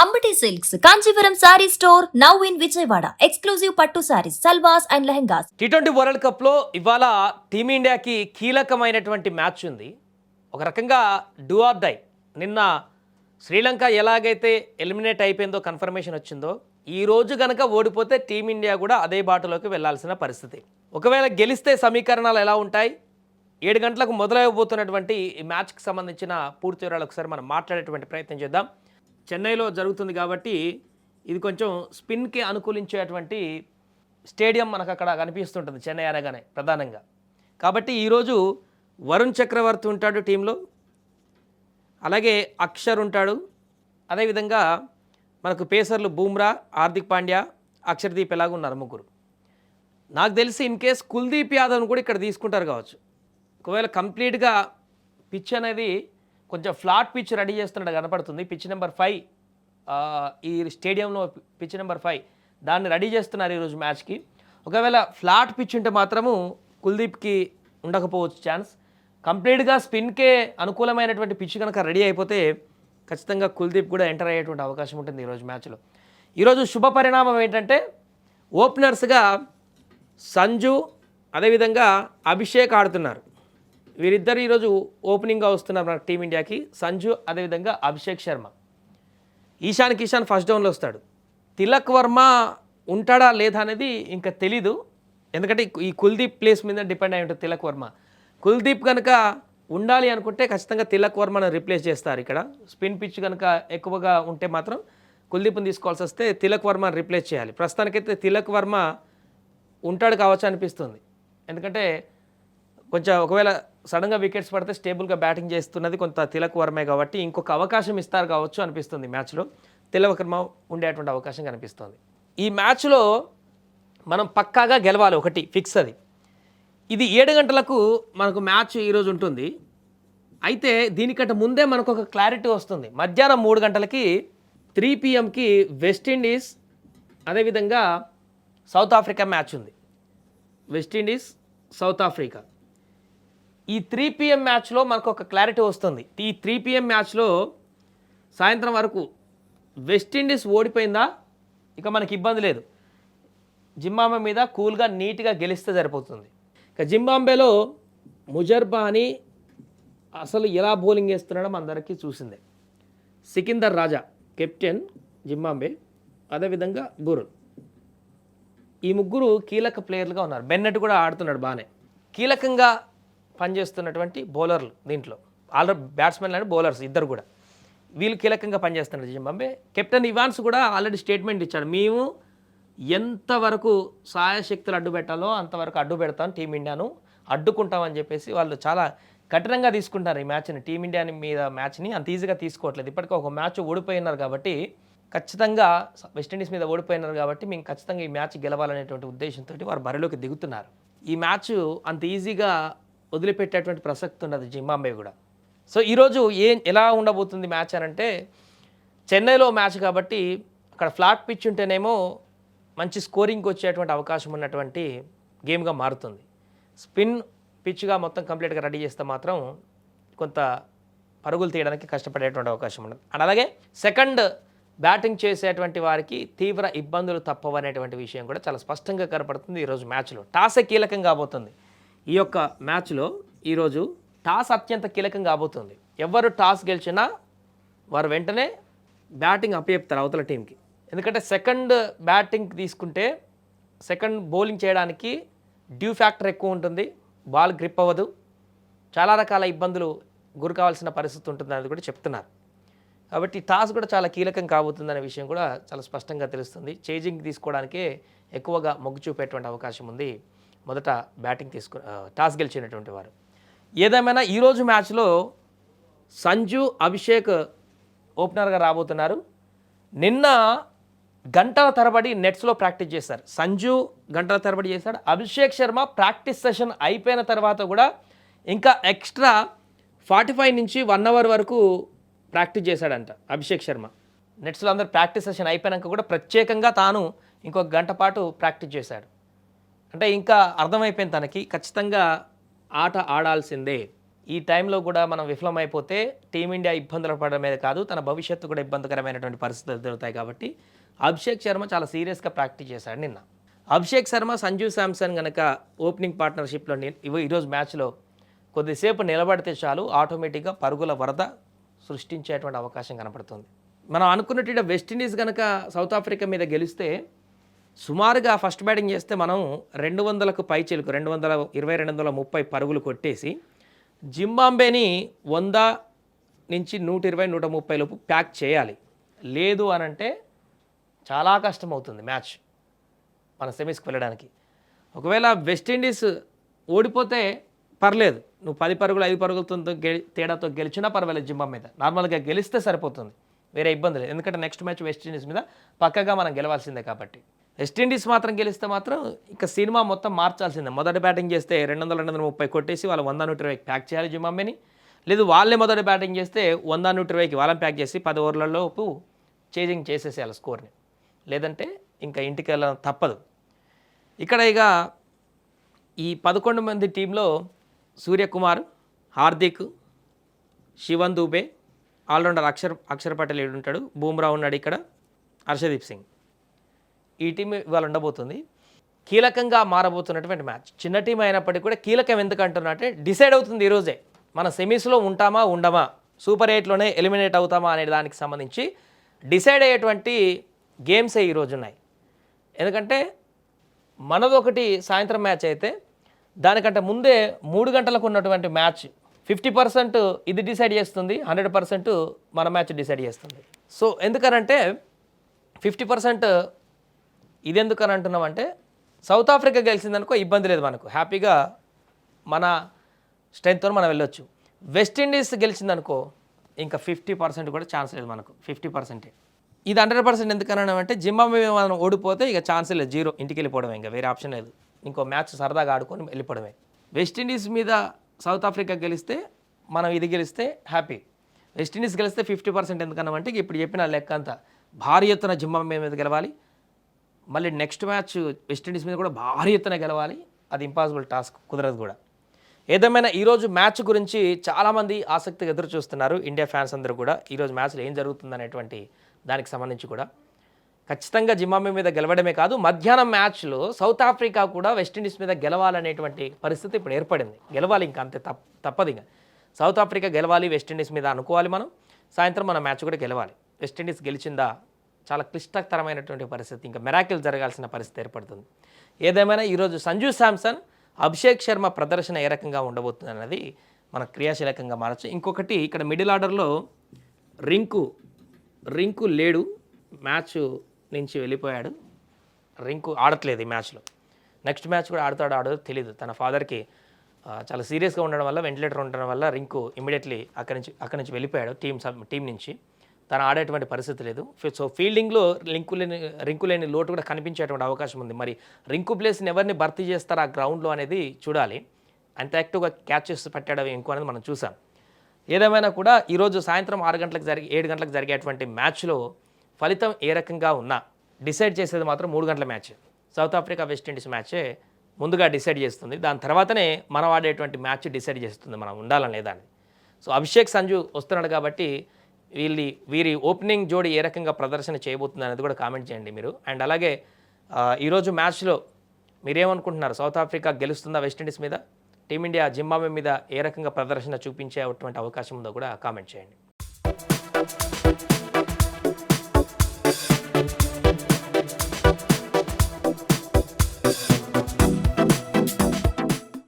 Ambati silks Kanchipuram sari store now in Vijayawada. Exclusive పట్టు saris, salwars and lehengas. టీ20 world కప్లో ఇవాళ టీమిండియాకి కీలకమైనటువంటి మ్యాచ్ ఉంది. ఒక రకంగా డూ ఆర్ డై. నిన్న శ్రీలంక ఎలాగైతే ఎలిమినేట్ అయిపోయిందో కన్ఫర్మేషన్ వచ్చిందో, ఈ రోజు కనుక ఓడిపోతే టీమిండియా కూడా అదే బాటలోకి వెళ్లాల్సిన పరిస్థితి. ఒకవేళ గెలిస్తే సమీకరణాలు ఎలా ఉంటాయి? 7 గంటలకు మొదలైపోతున్నటువంటి ఈ మ్యాచ్కి సంబంధించిన పూర్తి వివరాలు ఒకసారి మనం మాట్లాడేటువంటి ప్రయత్నం చేద్దాం. చెన్నైలో జరుగుతుంది కాబట్టి ఇది కొంచెం స్పిన్కి అనుకూలించేటువంటి స్టేడియం మనకు అక్కడ కనిపిస్తుంటుంది చెన్నై అనగానే ప్రధానంగా. కాబట్టి ఈరోజు వరుణ్ చక్రవర్తి ఉంటాడు టీంలో, అలాగే అక్షర్ ఉంటాడు, అదేవిధంగా మనకు పేసర్లు బూమ్రా, హార్దిక్ పాండ్యా, అక్షర్దీప్ ఎలాగ ఉన్నారు ముగ్గురు. నాకు తెలిసి ఇన్ కేస్ కుల్దీప్ యాదవ్ను కూడా ఇక్కడ తీసుకుంటారు కావచ్చు. ఒకవేళ కంప్లీట్గా పిచ్ అనేది కొంచెం ఫ్లాట్ పిచ్ రెడీ చేస్తున్నట్టు కనపడుతుంది. పిచ్ నెంబర్ 5 ఈ స్టేడియంలో పిచ్ నెంబర్ 5 దాన్ని రెడీ చేస్తున్నారు ఈరోజు మ్యాచ్కి. ఒకవేళ ఫ్లాట్ పిచ్ ఉంటే మాత్రము కుల్దీప్కి ఉండకపోవచ్చు ఛాన్స్. కంప్లీట్గా స్పిన్కే అనుకూలమైనటువంటి పిచ్ కనుక రెడీ అయిపోతే ఖచ్చితంగా కుల్దీప్ కూడా ఎంటర్ అయ్యేటువంటి అవకాశం ఉంటుంది ఈరోజు మ్యాచ్లో. ఈరోజు శుభ పరిణామం ఏంటంటే ఓపెనర్స్గా సంజు అదేవిధంగా అభిషేక్ ఆడుతున్నారు. వీరిద్దరు ఈరోజు ఓపెనింగ్గా వస్తున్నారు మన టీమిండియాకి. సంజు అదేవిధంగా అభిషేక్ శర్మ. ఈశాన్ కిషాన్ ఫస్ట్ డౌన్లో వస్తాడు. తిలక్ వర్మ ఉంటాడా లేదా అనేది ఇంకా తెలీదు, ఎందుకంటే ఈ కుల్దీప్ ప్లేస్ మీద డిపెండ్ అయి ఉంటుంది తిలక్ వర్మ. కుల్దీప్ కనుక ఉండాలి అనుకుంటే ఖచ్చితంగా తిలక్ వర్మను రీప్లేస్ చేస్తారు. ఇక్కడ స్పిన్ పిచ్ కనుక ఎక్కువగా ఉంటే మాత్రం కుల్దీప్ని తీసుకోవాల్సి వస్తే తిలక్ వర్మను రీప్లేస్ చేయాలి. ప్రస్తుతానికైతే తిలక్ వర్మ ఉంటాడు కావచ్చు అనిపిస్తుంది, ఎందుకంటే కొంచెం ఒకవేళ సడన్గా వికెట్స్ పడితే స్టేబుల్గా బ్యాటింగ్ చేస్తున్నది కొంత తిలక్ వర్మే కాబట్టి ఇంకొక అవకాశం ఇస్తారు కావచ్చు అనిపిస్తుంది. మ్యాచ్లో తిలక్ వర్మ ఉండేటువంటి అవకాశం కనిపిస్తుంది. ఈ మ్యాచ్లో మనం పక్కాగా గెలవాలి, ఒకటి ఫిక్స్ అది. ఇది 7 గంటలకు మనకు మ్యాచ్ ఈరోజు ఉంటుంది. అయితే దీనికంటే ముందే మనకు ఒక క్లారిటీ వస్తుంది. మధ్యాహ్నం 3 గంటలకి 3 PM వెస్టిండీస్ అదేవిధంగా సౌత్ ఆఫ్రికా మ్యాచ్ ఉంది. West Indies south Africa. ఈ 3 PM మ్యాచ్లో మనకు ఒక క్లారిటీ వస్తుంది. ఈ 3 PM మ్యాచ్లో సాయంత్రం వరకు వెస్టిండీస్ ఓడిపోయిందా ఇక మనకి ఇబ్బంది లేదు. జింబాబ్వే మీద కూల్గా నీట్గా గెలిస్తే సరిపోతుంది. ఇక జింబాబ్వేలో ముజర్బా అని అసలు ఎలా బౌలింగ్ వేస్తున్నాడో అందరికీ చూసిందే. సికిందర్ రాజా కెప్టెన్ జింబాబ్వే, అదేవిధంగా బురున్, ఈ ముగ్గురు కీలక ప్లేయర్లుగా ఉన్నారు. బెన్నెట్ కూడా ఆడుతున్నాడు బాగానే. కీలకంగా పనిచేస్తున్నటువంటి బౌలర్లు దీంట్లో ఆల్రెడీ బ్యాట్స్మెన్ అండ్ బౌలర్స్ ఇద్దరు కూడా వీళ్ళు కీలకంగా పనిచేస్తున్నారు జింబాబ్వే. కెప్టెన్ ఇవాన్స్ కూడా ఆల్రెడీ స్టేట్మెంట్ ఇచ్చాడు, మేము ఎంతవరకు సాయశక్తులు అడ్డు పెట్టాలో అంతవరకు అడ్డు పెడతాం, టీమిండియాను అడ్డుకుంటామని చెప్పేసి వాళ్ళు చాలా కఠినంగా తీసుకుంటారు ఈ మ్యాచ్ని. టీమిండియా మీద మ్యాచ్ని అంత ఈజీగా తీసుకోవట్లేదు. ఇప్పటికీ ఒక మ్యాచ్ ఓడిపోయినారు కాబట్టి ఖచ్చితంగా వెస్టిండీస్ మీద ఓడిపోయినారు కాబట్టి మేము ఖచ్చితంగా ఈ మ్యాచ్ గెలవాలనేటువంటి ఉద్దేశంతో వారు బరిలోకి దిగుతున్నారు. ఈ మ్యాచ్ అంత ఈజీగా వదిలిపెట్టేటువంటి ప్రసక్తి ఉన్నది జింబాబ్వే కూడా. సో ఈరోజు ఎలా ఉండబోతుంది మ్యాచ్ అని అంటే, చెన్నైలో మ్యాచ్ కాబట్టి అక్కడ ఫ్లాట్ పిచ్ ఉంటేనేమో మంచి స్కోరింగ్కి వచ్చేటువంటి అవకాశం ఉన్నటువంటి గేమ్గా మారుతుంది. స్పిన్ పిచ్గా మొత్తం కంప్లీట్గా రెడీ చేస్తే మాత్రం కొంత పరుగులు తీయడానికి కష్టపడేటువంటి అవకాశం ఉండదు. అండ్ అలాగే సెకండ్ బ్యాటింగ్ చేసేటువంటి వారికి తీవ్ర ఇబ్బందులు తప్పవనేటువంటి విషయం కూడా చాలా స్పష్టంగా కనపడుతుంది ఈరోజు మ్యాచ్లో. టాసే కీలకం కాబోతుంది. ఈ యొక్క మ్యాచ్లో ఈరోజు టాస్ అత్యంత కీలకం కాబోతుంది. ఎవరు టాస్ గెలిచినా వారు వెంటనే బ్యాటింగ్ అప్పచెప్తారు అవతల టీంకి. ఎందుకంటే సెకండ్ బ్యాటింగ్ తీసుకుంటే సెకండ్ బౌలింగ్ చేయడానికి డ్యూ ఫ్యాక్టర్ ఎక్కువ ఉంటుంది, బాల్ గ్రిప్ అవ్వదు, చాలా రకాల ఇబ్బందులు గురి కావాల్సిన పరిస్థితి ఉంటుంది అనేది కూడా చెప్తున్నారు. కాబట్టి టాస్ కూడా చాలా కీలకం కాబోతుందనే విషయం కూడా చాలా స్పష్టంగా తెలుస్తుంది. చేజింగ్ తీసుకోవడానికే ఎక్కువగా మొగ్గు చూపేటువంటి అవకాశం ఉంది మొదట బ్యాటింగ్ టాస్ గెలిచినటువంటి వారు. ఏదేమైనా ఈరోజు మ్యాచ్లో సంజు, అభిషేక్ ఓపెనర్గా రాబోతున్నారు. నిన్న గంటల తరబడి నెట్స్లో ప్రాక్టీస్ చేశారు. సంజు గంటల తరబడి చేశాడు. అభిషేక్ శర్మ ప్రాక్టీస్ సెషన్ అయిపోయిన తర్వాత కూడా ఇంకా ఎక్స్ట్రా 45 నుంచి 1 అవర్ వరకు ప్రాక్టీస్ చేశాడంట అభిషేక్ శర్మ. నెట్స్లో అందరు ప్రాక్టీస్ సెషన్ అయిపోయాక కూడా ప్రత్యేకంగా తాను ఇంకొక గంట పాటు ప్రాక్టీస్ చేశాడు. అంటే ఇంకా అర్థమైపోయింది తనకి ఖచ్చితంగా ఆట ఆడాల్సిందే. ఈ టైంలో కూడా మనం విఫలమైపోతే టీమిండియా ఇబ్బందులు పడడమే కాదు తన భవిష్యత్తు కూడా ఇబ్బందికరమైనటువంటి పరిస్థితులు ఎదురవుతాయి కాబట్టి అభిషేక్ శర్మ చాలా సీరియస్గా ప్రాక్టీస్ చేశాడు నిన్న. అభిషేక్ శర్మ సంజు శాంసన్ కనుక ఓపెనింగ్ పార్ట్నర్షిప్లో ఈరోజు మ్యాచ్లో కొద్దిసేపు నిలబడితే చాలు ఆటోమేటిక్గా పరుగుల వరద సృష్టించేటువంటి అవకాశం కనపడుతుంది. మనం అనుకున్నట్టు వెస్టిండీస్ కనుక సౌత్ ఆఫ్రికా మీద గెలిస్తే సుమారుగా ఫస్ట్ బ్యాటింగ్ చేస్తే మనం 200కు పైచిలుకు 220-230 పరుగులు కొట్టేసి జింబాబ్వేని 100 నుంచి 120-130 లోపు ప్యాక్ చేయాలి. లేదు అనంటే చాలా కష్టం అవుతుంది మ్యాచ్ మన సెమీస్కి వెళ్ళడానికి. ఒకవేళ వెస్టిండీస్ ఓడిపోతే పర్లేదు, నువ్వు 10 పరుగులు 5 పరుగులతో తేడాతో గెలిచినా పర్వాలేదు జింబాబ్వే మీద. నార్మల్గా గెలిస్తే సరిపోతుంది, వేరే ఇబ్బంది లేదు. ఎందుకంటే నెక్స్ట్ మ్యాచ్ వెస్టిండీస్ మీద పక్కగా మనం గెలవాల్సిందే కాబట్టి. వెస్టిండీస్ మాత్రం గెలిస్తే మాత్రం ఇక సినిమా మొత్తం మార్చాల్సిందే. మొదటి బ్యాటింగ్ చేస్తే 200-230 కొట్టేసి వాళ్ళు 100-120 ప్యాక్ చేయాలి జింబాబ్వేని. లేదు వాళ్ళే మొదటి బ్యాటింగ్ చేస్తే 100-120కి వాళ్ళని ప్యాక్ చేసి 10 ఓవర్లలోపు చేంజింగ్ చేసేసేయాలి స్కోర్ని. లేదంటే ఇంకా ఇంటికి వెళ్ళడం తప్పదు. ఇక్కడ ఇక ఈ 11 మంది టీంలో సూర్యకుమార్, హార్దిక్, శివన్ దూబే, ఆల్రౌండర్ అక్షర్ పటేల్ ఉంటాడు, బూమ్రా ఉన్నాడు, ఇక్కడ హర్షదీప్ సింగ్. ఈ టీం ఇవాళ ఉండబోతుంది. కీలకంగా మారబోతున్నటువంటి మ్యాచ్. చిన్న టీం అయినప్పటికీ కూడా కీలకం ఎందుకు అంటున్నా అంటే డిసైడ్ అవుతుంది ఈరోజే మన సెమీస్లో ఉంటామా ఉండమా, సూపర్ 8లోనే ఎలిమినేట్ అవుతామా అనే దానికి సంబంధించి డిసైడ్ అయ్యేటువంటి గేమ్సే ఈరోజు ఉన్నాయి. ఎందుకంటే మనదొకటి సాయంత్రం మ్యాచ్ అయితే దానికంటే ముందే 3 గంటలకు ఉన్నటువంటి మ్యాచ్ 50% ఇది డిసైడ్ చేస్తుంది, 100% మన మ్యాచ్ డిసైడ్ చేస్తుంది. సో ఎందుకనంటే 50% ఇది ఎందుకని అంటున్నామంటే సౌత్ ఆఫ్రికా గెలిచిందనుకో ఇబ్బంది లేదు, మనకు హ్యాపీగా మన స్ట్రెంగ్త్తో మనం వెళ్ళొచ్చు. వెస్టిండీస్ గెలిచిందనుకో ఇంకా 50% కూడా ఛాన్స్ లేదు మనకు, 50%. ఇది 100% ఎందుకన్నామంటే జింబాబ్వే మనం ఓడిపోతే ఇక ఛాన్స్ లేదు, 0, ఇంటికి వెళ్ళిపోవడమే, ఇంకా వేరే ఆప్షన్ లేదు. ఇంకో మ్యాచ్ సరదాగా ఆడుకొని వెళ్ళిపోవడమే. వెస్టిండీస్ మీద సౌత్ ఆఫ్రికా గెలిస్తే మనం ఇది గెలిస్తే హ్యాపీ. వెస్టిండీస్ గెలిస్తే 50% ఎందుకన్నామంటే ఇప్పుడు చెప్పిన లెక్క అంతా భారీ ఎత్తున జింబాబ్వే మీద గెలవాలి, మళ్ళీ నెక్స్ట్ మ్యాచ్ వెస్టిండీస్ మీద కూడా భారీ ఎత్తున గెలవాలి. అది ఇంపాసిబుల్ టాస్క్, కుదరదు కూడా. ఏదేమైనా ఈరోజు మ్యాచ్ గురించి చాలామంది ఆసక్తిగా ఎదురు చూస్తున్నారు, ఇండియా ఫ్యాన్స్ అందరూ కూడా. ఈరోజు మ్యాచ్లో ఏం జరుగుతుందనేటువంటి దానికి సంబంధించి కూడా ఖచ్చితంగా జింబాబ్వే మీద గెలవడమే కాదు, మధ్యాహ్నం మ్యాచ్లో సౌత్ ఆఫ్రికా కూడా వెస్టిండీస్ మీద గెలవాలనేటువంటి పరిస్థితి ఇప్పుడు ఏర్పడింది. గెలవాలి, ఇంకా అంతే, తప్పదు. ఇంకా సౌత్ ఆఫ్రికా గెలవాలి వెస్టిండీస్ మీద అనుకోవాలి మనం. సాయంత్రం మన మ్యాచ్ కూడా గెలవాలి. వెస్టిండీస్ గెలిచిందా చాలా క్లిష్టతరమైనటువంటి పరిస్థితి, ఇంకా మెరాకిల్ జరగాల్సిన పరిస్థితి ఏర్పడుతుంది. ఏదేమైనా ఈరోజు సంజు శాంసన్, అభిషేక్ శర్మ ప్రదర్శన ఏ రకంగా ఉండబోతుంది అన్నది మన క్రియాశీలకంగా మారచ్చు. ఇంకొకటి ఇక్కడ మిడిల్ ఆర్డర్లో రింకు లేడు, మ్యాచ్ నుంచి వెళ్ళిపోయాడు. రింకు ఆడట్లేదు ఈ మ్యాచ్లో. నెక్స్ట్ మ్యాచ్ కూడా ఆడదో తెలియదు. తన ఫాదర్కి చాలా సీరియస్గా ఉండడం వల్ల, వెంటిలేటర్ ఉండడం వల్ల రింకు ఇమీడియట్లీ అక్కడి నుంచి వెళ్ళిపోయాడు టీం నుంచి. తను ఆడేటువంటి పరిస్థితి లేదు. సో ఫీల్డింగ్లో రింకు లేని లోటు కూడా కనిపించేటువంటి అవకాశం ఉంది. మరి రింకు ప్లేస్ని ఎవరిని భర్తీ చేస్తారు ఆ గ్రౌండ్లో అనేది చూడాలి. అంత యాక్టివ్గా క్యాచెస్ పట్టాడు ఇంకో అనేది మనం చూసాం. ఏదేమైనా కూడా ఈరోజు సాయంత్రం 7 గంటలకు జరిగేటువంటి మ్యాచ్లో ఫలితం ఏ రకంగా ఉన్నా డిసైడ్ చేసేది మాత్రం 3 గంటల మ్యాచ్. సౌత్ ఆఫ్రికా వెస్టిండీస్ మ్యాచే ముందుగా డిసైడ్ చేస్తుంది. దాని తర్వాతనే మనం ఆడేటువంటి మ్యాచ్ డిసైడ్ చేస్తుంది మనం ఉండాలని లేదా అని. సో అభిషేక్ సంజు వస్తున్నాడు కాబట్టి వీరి ఓపెనింగ్ జోడి ఏ రకంగా ప్రదర్శన చేయబోతుంది అనేది కూడా కామెంట్ చేయండి మీరు. అండ్ అలాగే ఈరోజు మ్యాచ్లో మీరేమనుకుంటున్నారు? సౌత్ ఆఫ్రికా గెలుస్తుందా వెస్టిండీస్ మీద? టీమిండియా జింబాబ్వే మీద ఏ రకంగా ప్రదర్శన చూపించేటువంటి అవకాశం ఉందో కూడా కామెంట్ చేయండి.